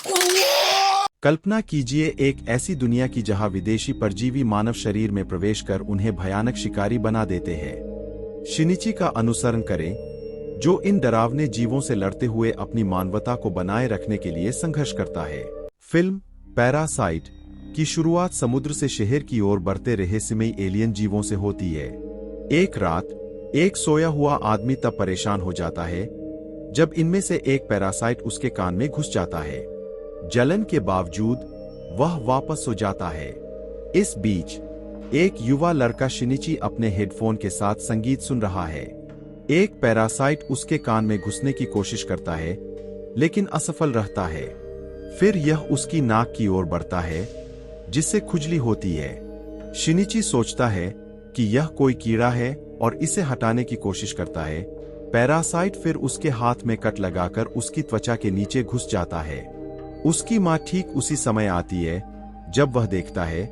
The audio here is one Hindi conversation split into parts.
कल्पना कीजिए एक ऐसी दुनिया की जहां विदेशी परजीवी मानव शरीर में प्रवेश कर उन्हें भयानक शिकारी बना देते हैं। शिनिची का अनुसरण करें, जो इन डरावने जीवों से लड़ते हुए अपनी मानवता को बनाए रखने के लिए संघर्ष करता है। फिल्म पैरासाइट की शुरुआत समुद्र से शहर की ओर बढ़ते रहस्यमयी एलियन जीवों से होती है। एक रात एक सोया हुआ आदमी तब परेशान हो जाता है जब इनमें से एक पैरासाइट उसके कान में घुस जाता है। जलन के बावजूद वह वापस सो जाता है। इस बीच एक युवा लड़का शिनिची अपने हेडफोन के साथ संगीत सुन रहा है। एक पैरासाइट उसके कान में घुसने की कोशिश करता है, लेकिन असफल रहता है। फिर यह उसकी नाक की ओर बढ़ता है, जिससे खुजली होती है। शिनिची सोचता है कि यह कोई कीड़ा है और इसे हटाने की कोशिश करता है। पैरासाइट फिर उसके हाथ में कट लगाकर उसकी त्वचा के नीचे घुस जाता है। उसकी मां ठीक उसी समय आती है। जब वह देखता है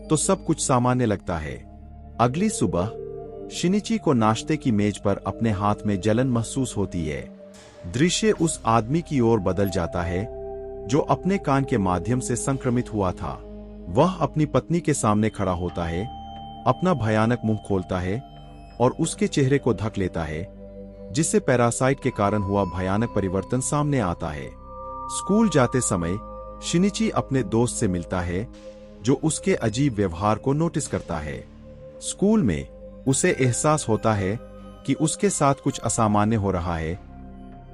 तो सब कुछ सामान्य लगता है। अगली सुबह शिनिची को नाश्ते की मेज पर अपने हाथ में जलन महसूस होती है। दृश्य उस आदमी की ओर बदल जाता है जो अपने कान के माध्यम से संक्रमित हुआ था। वह अपनी पत्नी के सामने खड़ा होता है, अपना भयानक मुंह खोलता है और उसके चेहरे को ढक लेता है, जिससे पैरासाइट के कारण हुआ भयानक परिवर्तन सामने आता है। स्कूल जाते समय शिनिची अपने दोस्त से मिलता है, जो उसके अजीब व्यवहार को नोटिस करता है। स्कूल में उसे एहसास होता है कि उसके साथ कुछ असामान्य हो रहा है।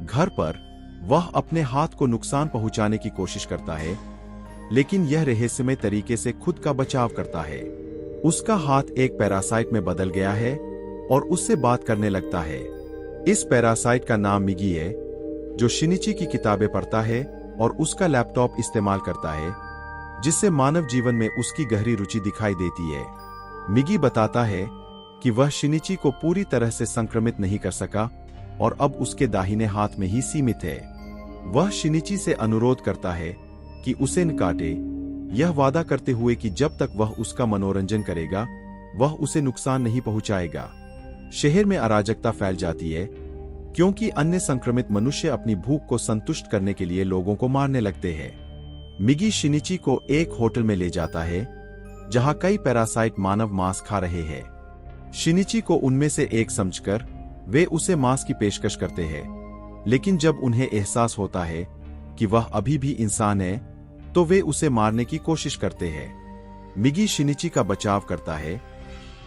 घर पर वह अपने हाथ को नुकसान पहुंचाने की कोशिश करता है, लेकिन यह रहस्यमय तरीके से खुद का बचाव करता है। उसका हाथ एक पैरासाइट में बदल गया है और उससे बात करने लगता है। इस पैरासाइट का नाम मिगी है, जो शिनिची की किताबें पढ़ता है और उसका लैपटॉप इस्तेमाल करता है, जिससे मानव जीवन में उसकी गहरी रुचि दिखाई देती है। मिगी बताता है कि वह शिनिची को पूरी तरह से संक्रमित नहीं कर सका और अब उसके दाहिने हाथ में ही सीमित है। वह शिनिची से अनुरोध करता है कि उसे न काटे, यह वादा करते हुए कि जब तक वह उसका मनोरंजन करेगा, वह उसे नुकसान नहीं पहुंचाएगा। शहर में अराजकता फैल जाती है, क्योंकि अन्य संक्रमित मनुष्य अपनी भूख को संतुष्ट करने के लिए लोगों को मारने लगते हैं। मिगी शिनिची को एक होटल में ले जाता है, जहां कई पैरासाइट मानव मांस खा रहे हैं। शिनिची को उनमें से एक समझकर वे उसे मांस की पेशकश करते हैं, लेकिन जब उन्हें एहसास होता है कि वह अभी भी इंसान है, तो वे उसे मारने की कोशिश करते हैं। मिगी शिनिची का बचाव करता है,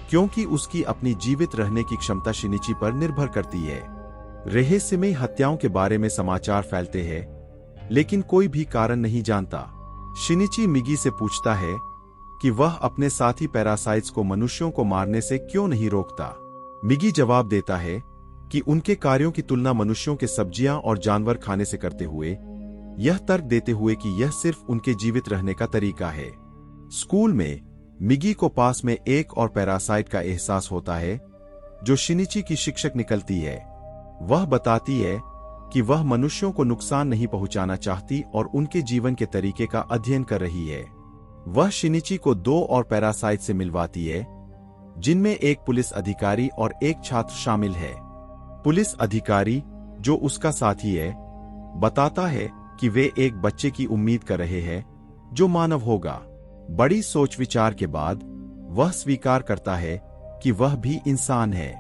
क्योंकि उसकी अपनी जीवित रहने की क्षमता शिनिची पर निर्भर करती है। रहस्यमयी हत्याओं के बारे में समाचार फैलते हैं, लेकिन कोई भी कारण नहीं जानता। शिनिची मिगी से पूछता है कि वह अपने साथी पैरासाइट्स को मनुष्यों को मारने से क्यों नहीं रोकता। मिगी जवाब देता है कि उनके कार्यों की तुलना मनुष्यों के सब्जियां और जानवर खाने से करते हुए, यह तर्क देते हुए कि यह सिर्फ उनके जीवित रहने का तरीका है। स्कूल में मिगी को पास में एक और पैरासाइट का एहसास होता है, जो शिनिची की शिक्षक निकलती है। वह बताती है कि वह मनुष्यों को नुकसान नहीं पहुंचाना चाहती और उनके जीवन के तरीके का अध्ययन कर रही है। वह शिनिची को दो और पैरासाइट से मिलवाती है, जिनमें एक पुलिस अधिकारी और एक छात्र शामिल है। पुलिस अधिकारी, जो उसका साथी है, बताता है कि वे एक बच्चे की उम्मीद कर रहे हैं जो मानव होगा। बड़ी सोच विचार के बाद वह स्वीकार करता है कि वह भी इंसान है।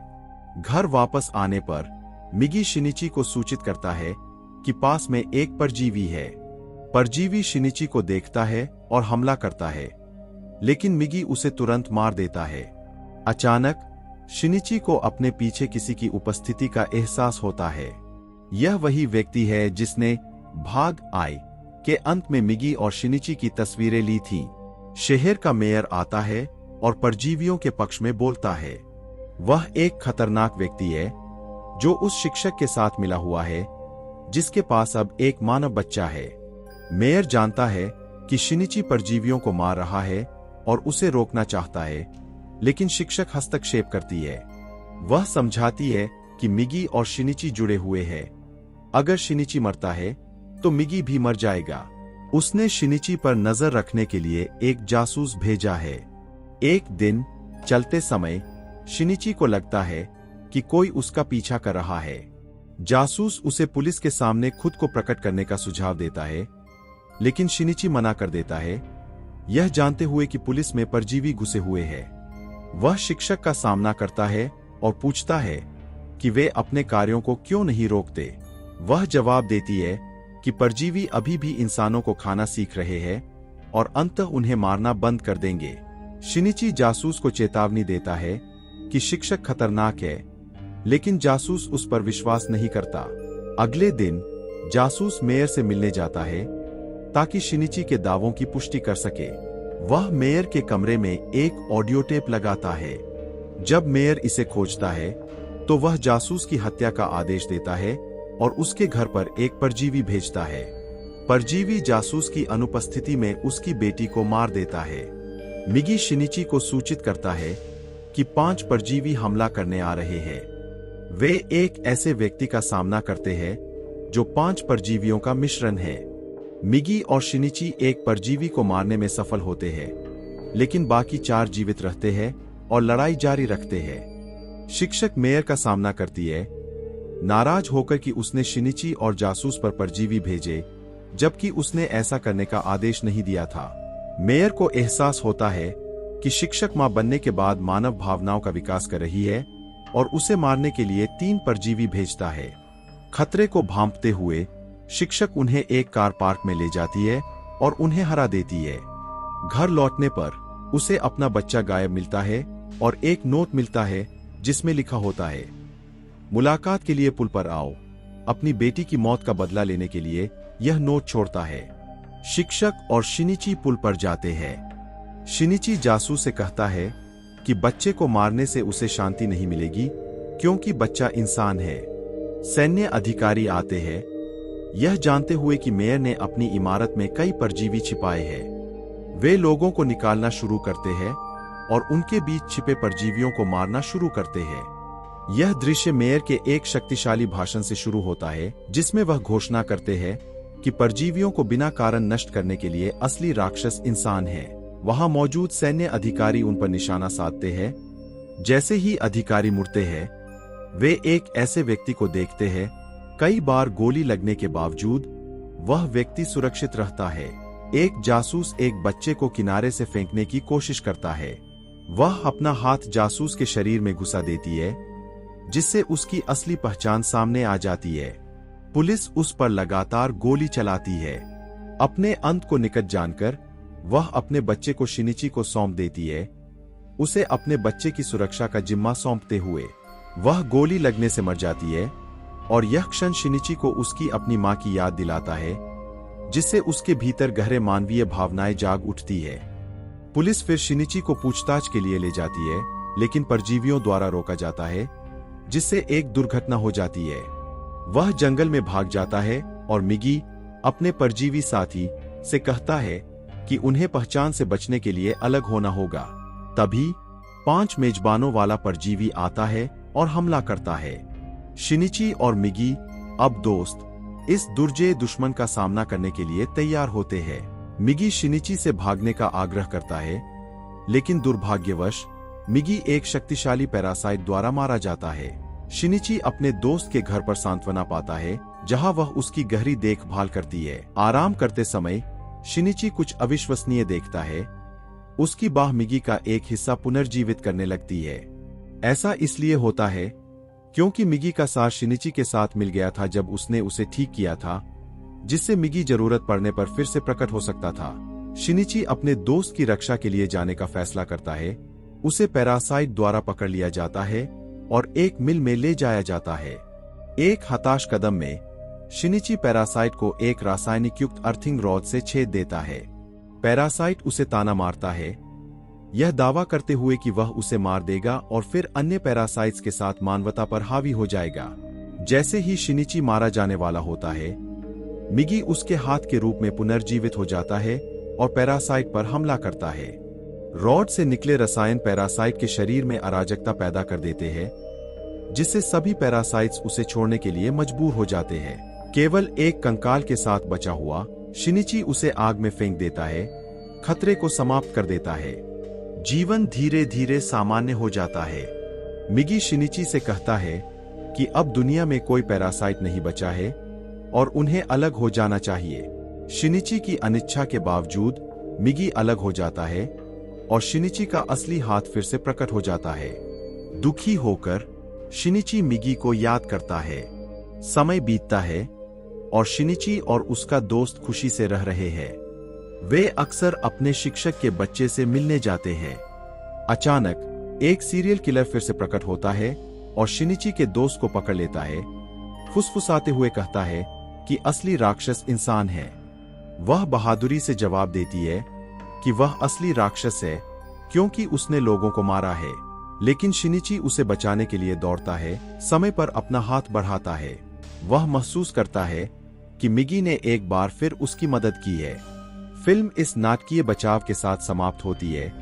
घर वापस आने पर मिगी शिनिची को सूचित करता है कि पास में एक परजीवी है। परजीवी शिनिची को देखता है और हमला करता है, लेकिन मिगी उसे तुरंत मार देता है। अचानक शिनिची को अपने पीछे किसी की उपस्थिति का एहसास होता है। यह वही व्यक्ति है जिसने भाग आई के अंत में मिगी और शिनिची की तस्वीरें ली थीं। शहर का मेयर आता है और परजीवियों के पक्ष में बोलता है। वह एक खतरनाक व्यक्ति है, जो उस शिक्षक के साथ मिला हुआ है, जिसके पास अब एक मानव बच्चा है। मेयर जानता है कि शिनिची परजीवियों को मार रहा है और उसे रोकना चाहता है, लेकिन शिक्षक हस्तक्षेप करती है। वह समझाती है कि मिगी और शिनिची जुड़े हुए हैं। अगर शिनिची मरता है तो मिगी भी मर जाएगा। उसने शिनिची पर नजर रखने के लिए एक जासूस भेजा है। एक दिन चलते समय शिनिची को लगता है कि कोई उसका पीछा कर रहा है। जासूस उसे पुलिस के सामने खुद को प्रकट करने का सुझाव देता है, लेकिन शिनिची मना कर देता है, यह जानते हुए कि पुलिस में परजीवी घुसे हुए हैं। वह शिक्षक का सामना करता है और पूछता है कि वे अपने कार्यों को क्यों नहीं रोकते। वह जवाब देती है कि परजीवी अभी भी इंसानों को खाना सीख रहे हैं और अंततः उन्हें मारना बंद कर देंगे। शिनिची जासूस को चेतावनी देता है कि शिक्षक खतरनाक है, लेकिन जासूस उस पर विश्वास नहीं करता। अगले दिन जासूस मेयर से मिलने जाता है ताकि शिनिची के दावों की पुष्टि कर सके। वह मेयर के कमरे में एक ऑडियो टेप लगाता है। जब मेयर इसे खोजता है तो वह जासूस की हत्या का आदेश देता है और उसके घर पर एक परजीवी भेजता है। परजीवी जासूस की अनुपस्थिति में उसकी बेटी को मार देता है। मिगी शिनिची को सूचित करता है कि 5 परजीवी हमला करने आ रहे हैं। वे एक ऐसे व्यक्ति का सामना करते हैं जो 5 परजीवियों का मिश्रण है। मिगी और शिनिची एक परजीवी को मारने में सफल होते हैं, लेकिन बाकी 4 जीवित रहते हैं और लड़ाई जारी रखते हैं। शिक्षक मेयर का सामना करती है, नाराज होकर कि उसने शिनिची और जासूस पर परजीवी भेजे, जबकि उसने ऐसा करने का आदेश नहीं दिया था। मेयर को एहसास होता है कि शिक्षक मां बनने के बाद मानव भावनाओं का विकास कर रही है और उसे मारने के लिए 3 परजीवी भेजता है। खतरे को भांपते हुए शिक्षक उन्हें एक कार पार्क में ले जाती है और उन्हें हरा देती है। घर लौटने पर उसे अपना बच्चा गायब मिलता है और एक नोट मिलता है जिसमें लिखा होता है, मुलाकात के लिए पुल पर आओ। अपनी बेटी की मौत का बदला लेने के लिए यह नोट छोड़ता है। शिक्षक और शिनिची पुल पर जाते हैं। शिनिची जासूस से कहता है कि बच्चे को मारने से उसे शांति नहीं मिलेगी क्योंकि बच्चा इंसान है। सैन्य अधिकारी आते हैं, यह जानते हुए कि मेयर ने अपनी इमारत में कई परजीवी छिपाए हैं। वे लोगों को निकालना शुरू करते हैं और उनके बीच छिपे परजीवियों को मारना शुरू करते हैं। यह दृश्य मेयर के एक शक्तिशाली भाषण से शुरू होता है, जिसमें वह घोषणा करते हैं कि परजीवियों को बिना कारण नष्ट करने के लिए असली राक्षस इंसान है। वहां मौजूद सैन्य अधिकारी उन पर निशाना साधते हैं। जैसे ही अधिकारी मुड़ते हैं, वे एक ऐसे व्यक्ति को देखते हैं। कई बार गोली लगने के बावजूद वह व्यक्ति सुरक्षित रहता है। एक जासूस एक बच्चे को किनारे से फेंकने की कोशिश करता है। वह अपना हाथ जासूस के शरीर में घुसा देती है, जिससे उसकी असली पहचान सामने आ जाती है। पुलिस उस पर लगातार गोली चलाती है। अपने अंत को निकट जानकर वह अपने बच्चे को शिनिची को सौंप देती है, उसे अपने बच्चे की सुरक्षा का जिम्मा सौंपते हुए। वह गोली लगने से मर जाती है और यह क्षण शिनिची को उसकी अपनी मां की याद दिलाता है, जिससे उसके भीतर गहरे मानवीय भावनाएं जाग उठती है। पुलिस फिर शिनिची को पूछताछ के लिए ले जाती है, लेकिन परजीवियों द्वारा रोका जाता है, जिससे एक दुर्घटना हो जाती है। वह जंगल में भाग जाता है और मिगी अपने परजीवी साथी से कहता है कि उन्हें पहचान से बचने के लिए अलग होना होगा। तभी 5 मेजबानों वाला परजीवी आता है और हमला करता है। शिनिची और मिगी अब दोस्त इस दुर्जय दुश्मन का सामना करने के लिए तैयार होते हैं। मिगी शिनिची से भागने का आग्रह करता है, लेकिन दुर्भाग्यवश मिगी एक शक्तिशाली पैरासाइट द्वारा मारा जाता है। शिनिची अपने दोस्त के घर पर सांत्वना पाता है, जहां वह उसकी गहरी देखभाल करती है। आराम करते समय शिनिची कुछ अविश्वसनीय देखता है। उसकी बाह मिगी का एक हिस्सा पुनर्जीवित करने लगती है। ऐसा इसलिए होता है क्योंकि मिगी का साथ शिनिची के साथ मिल गया था जब उसने उसे ठीक किया था, जिससे मिगी जरूरत पड़ने पर फिर से प्रकट हो सकता था। शिनिची अपने दोस्त की रक्षा के लिए जाने का फैसला करता है। उसे पैरासाइट द्वारा पकड़ लिया जाता है और एक मिल में ले जाया जाता है। एक हताश कदम में शिनिची पैरासाइट को एक रासायनिक युक्त अर्थिंग रॉड से छेद देता है। पैरासाइट उसे ताना मारता है, यह दावा करते हुए कि वह उसे मार देगा और फिर अन्य पैरासाइट्स के साथ मानवता पर हावी हो जाएगा। जैसे ही शिनिची मारा जाने वाला होता है, मिगी उसके हाथ के रूप में पुनर्जीवित हो जाता है और पैरासाइट पर हमला करता है। रॉड से निकले रसायन पैरासाइट के शरीर में अराजकता पैदा कर देते हैं, जिससे सभी पैरासाइट्स उसे छोड़ने के लिए मजबूर हो जाते हैं। केवल एक कंकाल के साथ बचा हुआ शिनिची उसे आग में फेंक देता है, खतरे को समाप्त कर देता है। जीवन धीरे धीरे सामान्य हो जाता है। मिगी शिनिची से कहता है कि अब दुनिया में कोई पैरासाइट नहीं बचा है और उन्हें अलग हो जाना चाहिए। शिनिची की अनिच्छा के बावजूद मिगी अलग हो जाता है और शिनिची का असली हाथ फिर से प्रकट हो जाता है। दुखी होकर शिनिची मिगी को याद करता है। समय बीतता है और शिनिची और उसका दोस्त खुशी से रह रहे हैं। वे अक्सर अपने शिक्षक के बच्चे से मिलने जाते हैं। अचानक एक सीरियल किलर फिर से प्रकट होता है और शिनिची के दोस्त को पकड़ लेता है। फुसफुसाते हुए कहता है कि असली राक्षस इंसान है। वह बहादुरी से जवाब देती है कि वह असली राक्षस है क्योंकि उसने लोगों को मारा है। लेकिन शिनिची उसे बचाने के लिए दौड़ता है, समय पर अपना हाथ बढ़ाता है। वह महसूस करता है कि मिगी ने एक बार फिर उसकी मदद की है। फिल्म इस नाटकीय बचाव के साथ समाप्त होती है